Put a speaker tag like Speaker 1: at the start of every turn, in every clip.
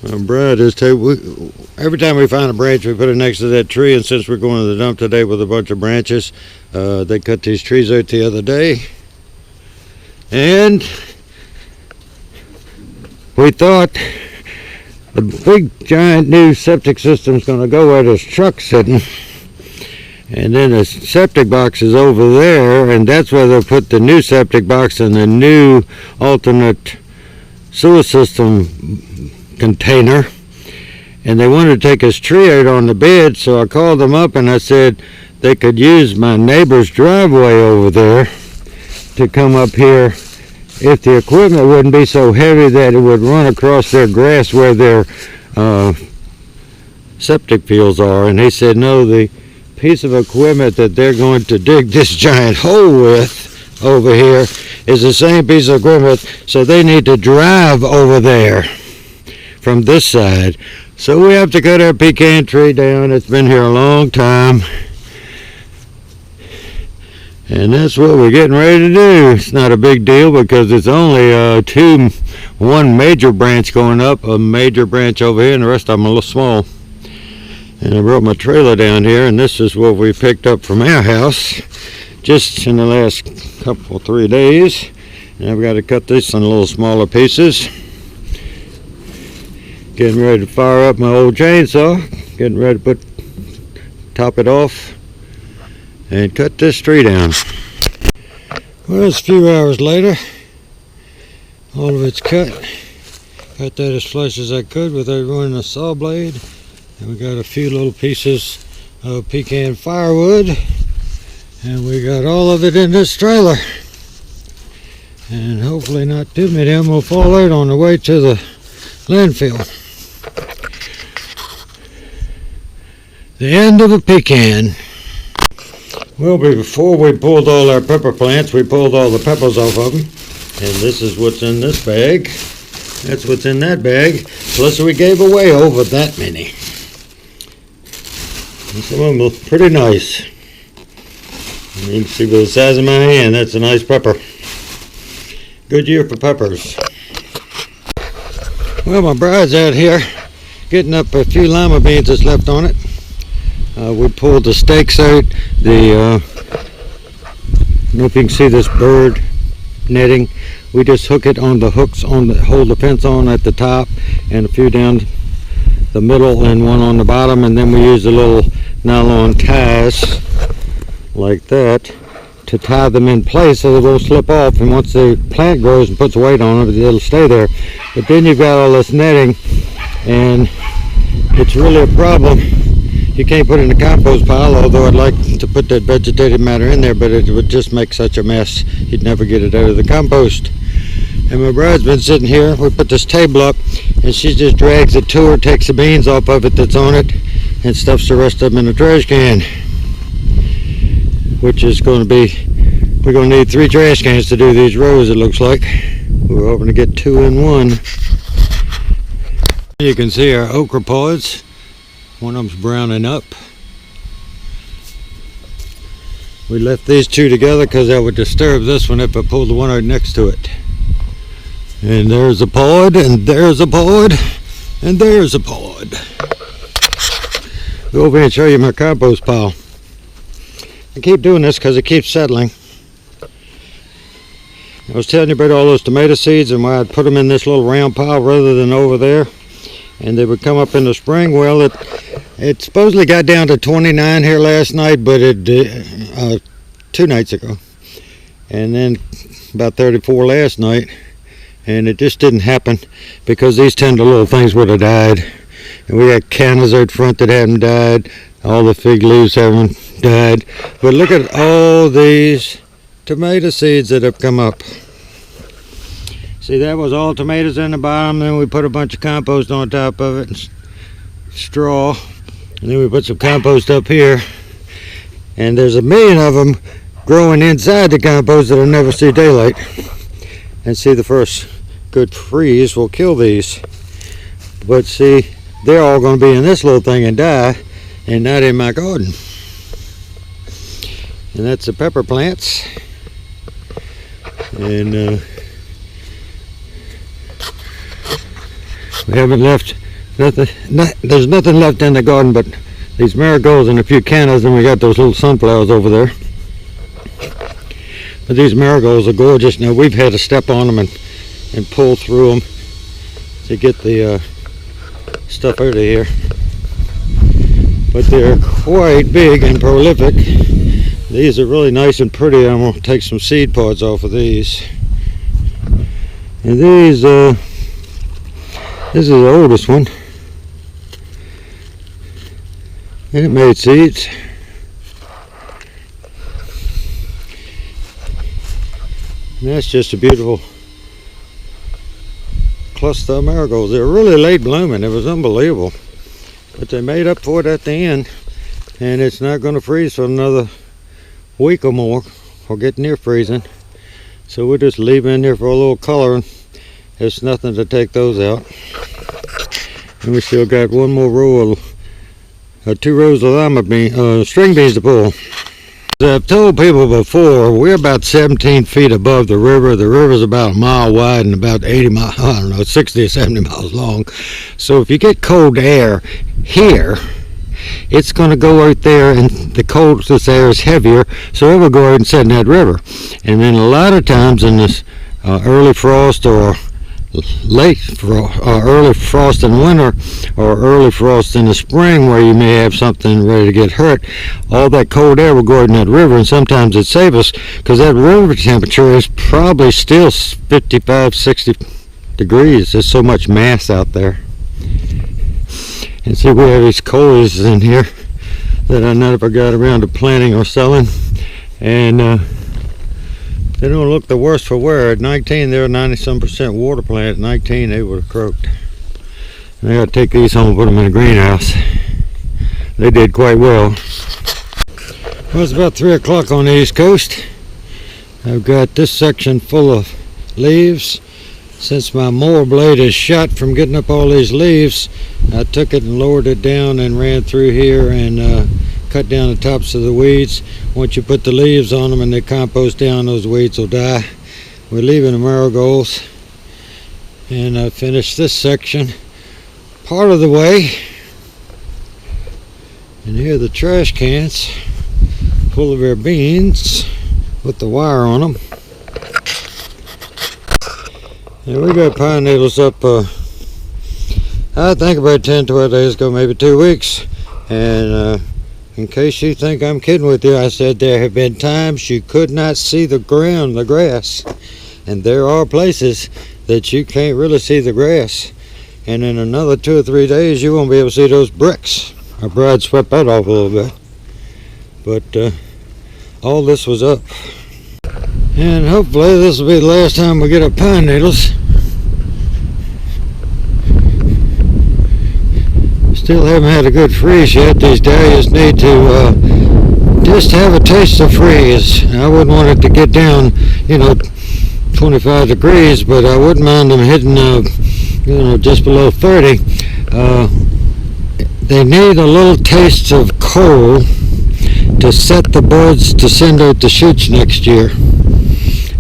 Speaker 1: Brad is too. Every time we find a branch, we put it next to that tree. And since we're going to the dump today with a bunch of branches, they cut these trees out the other day. And we thought the big giant new septic system is going to go where this truck's sitting. And then the septic box is over there, and that's where they'll put the new septic box and the new alternate sewer system container. And they wanted to take his tree out on the bed, so I called them up and I said they could use my neighbor's driveway over there to come up here if the equipment wouldn't be so heavy that it would run across their grass where their septic fields are. And he said no, the piece of equipment that they're going to dig this giant hole with over here is the same piece of equipment, so they need to drive over there from this side. So we have to cut our pecan tree down. It's been here a long time, and that's what we're getting ready to do. It's not a big deal because it's only one major branch going up, a major branch over here, and the rest of them are a little small. And I brought my trailer down here, and this is what we picked up from our house just in the last 3 days. And I've got to cut this in little smaller pieces. Getting ready to fire up my old chainsaw, getting ready to top it off and cut this tree down. Well, it's a few hours later. All of it's cut. Cut that as flush as I could without running a saw blade. And we got a few little pieces of pecan firewood, and we got all of it in this trailer. And hopefully not too many of them will fall out on the way to the landfill. The end of a pecan. Well, before we pulled all our pepper plants, we pulled all the peppers off of them. And this is what's in this bag. That's what's in that bag. Plus we gave away over that many. And some of them look pretty nice. And you can see by the size of my hand, that's a nice pepper. Good year for peppers. Well, my bride's out here getting up a few lima beans that's left on it. We pulled the stakes out. I don't know if you can see this bird netting. We just hook it on the hooks hold the fence on at the top, and a few down the middle and one on the bottom, and then we use the little nylon ties like that to tie them in place so they won't slip off. And once the plant grows and puts weight on it, it'll stay there. But then you've got all this netting, and it's really a problem. You can't put it in the compost pile, although I'd like to put that vegetative matter in there, but it would just make such a mess. You'd never get it out of the compost. And my bride's been sitting here. We put this table up, and she just drags it to her, takes the beans off of it that's on it, and stuffs the rest of them in the trash can. Which is going to be, we're going to need 3 trash cans to do these rows, it looks like. We're hoping to get 2 in 1. You can see our okra pods. One of them's browning up. We left these 2 together because that would disturb this one if I pulled the one out next to it. And there's a pod, and there's a pod, and there's a pod. Go over here and show you my compost pile. I keep doing this because it keeps settling. I was telling you about all those tomato seeds and why I'd put them in this little round pile rather than over there. And they would come up in the spring. Well, it supposedly got down to 29 here last night, but it 2 nights ago. And then about 34 last night. And it just didn't happen because these tender little things would have died. And we got cannas out front that haven't died. All the fig leaves haven't died. But look at all these tomato seeds that have come up. See, that was all tomatoes in the bottom. Then we put a bunch of compost on top of it and straw. And then we put some compost up here. And there's 1 million of them growing inside the compost that'll never see daylight. And see, the first good freeze will kill these. But see, they're all going to be in this little thing and die, and not in my garden. And that's the pepper plants. And we haven't left There's nothing left in the garden but these marigolds and a few cannas, and we got those little sunflowers over there. But these marigolds are gorgeous. Now we've had to step on them and pull through them to get the stuff out of here. But they're quite big and prolific. These are really nice and pretty. I'm going to take some seed pods off of these. And these, this is the oldest one. And it made seeds. And that's just a beautiful cluster of marigolds. They were really late blooming. It was unbelievable. But they made up for it at the end. And it's not going to freeze for another week or more, or get near freezing. So we'll just leave in there for a little color. There's nothing to take those out. And we still got one more row of 2 rows of lima bean, string beans to pull. As I've told people before, we're about 17 feet above the river. The river's about a mile wide and about 80 miles, I don't know, 60 or 70 miles long. So if you get cold air here, it's going to go out there, and the coldest air is heavier, so it will go out and set in that river. And then a lot of times in this early frost or late frost, early frost in winter or early frost in the spring, where you may have something ready to get hurt, all that cold air will go out in that river, and sometimes it saves us, because that river temperature is probably still 55, 60 degrees. There's so much mass out there. And see, we have these coleus in here that I never got around to planting or selling, and they don't look the worse for wear. At 19, they're 90-some% water plant. At 19, they would have croaked. And I got to take these home and put them in a greenhouse. They did quite well. Well, it's about 3 o'clock on the East Coast. I've got this section full of leaves. Since my mower blade is shot from getting up all these leaves, I took it and lowered it down and ran through here and cut down the tops of the weeds. Once you put the leaves on them and they compost down, those weeds will die. We're leaving the marigolds, and I finished this section part of the way. And here are the trash cans full of their beans with the wire on them. And we got pine needles up, I think about 10, 12 days ago, maybe 2 weeks. And in case you think I'm kidding with you, I said there have been times you could not see the ground, the grass. And there are places that you can't really see the grass. And in another 2 or 3 days, you won't be able to see those bricks. Our bride swept that off a little bit. But all this was up. And hopefully this will be the last time we get up pine needles. Still haven't had a good freeze yet. These dahlias need to just have a taste of freeze. I wouldn't want it to get down, 25 degrees, but I wouldn't mind them hitting, just below 30. They need a little taste of coal to set the buds to send out the shoots next year.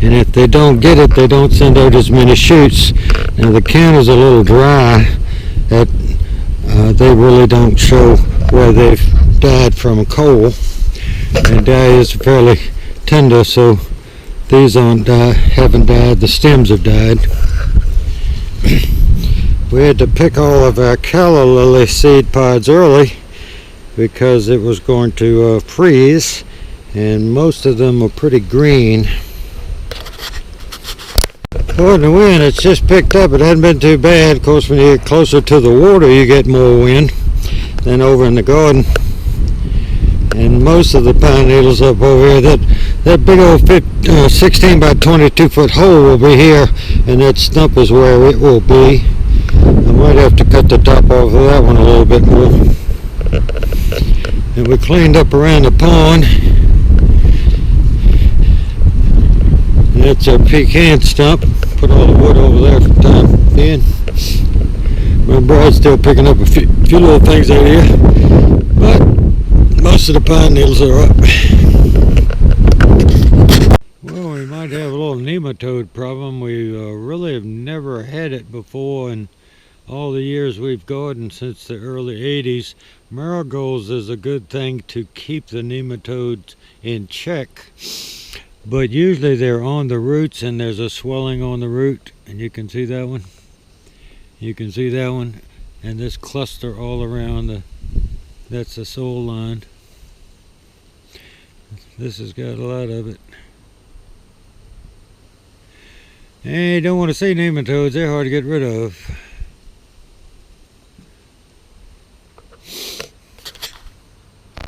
Speaker 1: And if they don't get it, they don't send out as many shoots. Now the can is a little dry. That they really don't show where they've died from coal. And dahlias are fairly tender, so these haven't died. The stems have died. We had to pick all of our calla lily seed pods early because it was going to freeze, and most of them are pretty green. Oh, the wind, it's just picked up. It hasn't been too bad. Of course, when you get closer to the water, you get more wind than over in the garden. And most of the pine needles up over here, that big old 16 by 22 foot hole will be here, and that stump is where it will be. I might have to cut the top off of that one a little bit more. And we cleaned up around the pond. That's our pecan stump. Put all the wood over there for the time being. My bride's still picking up a few little things out here, but most of the pine needles are up. Well, we might have a little nematode problem. We really have never had it before, and all the years we've gardened since the early 80s, marigolds is a good thing to keep the nematodes in check. But usually they're on the roots, and there's a swelling on the root, and you can see that one. You can see that one, and this cluster all around that's the soil line. This has got a lot of it. And you don't want to see nematodes, they're hard to get rid of.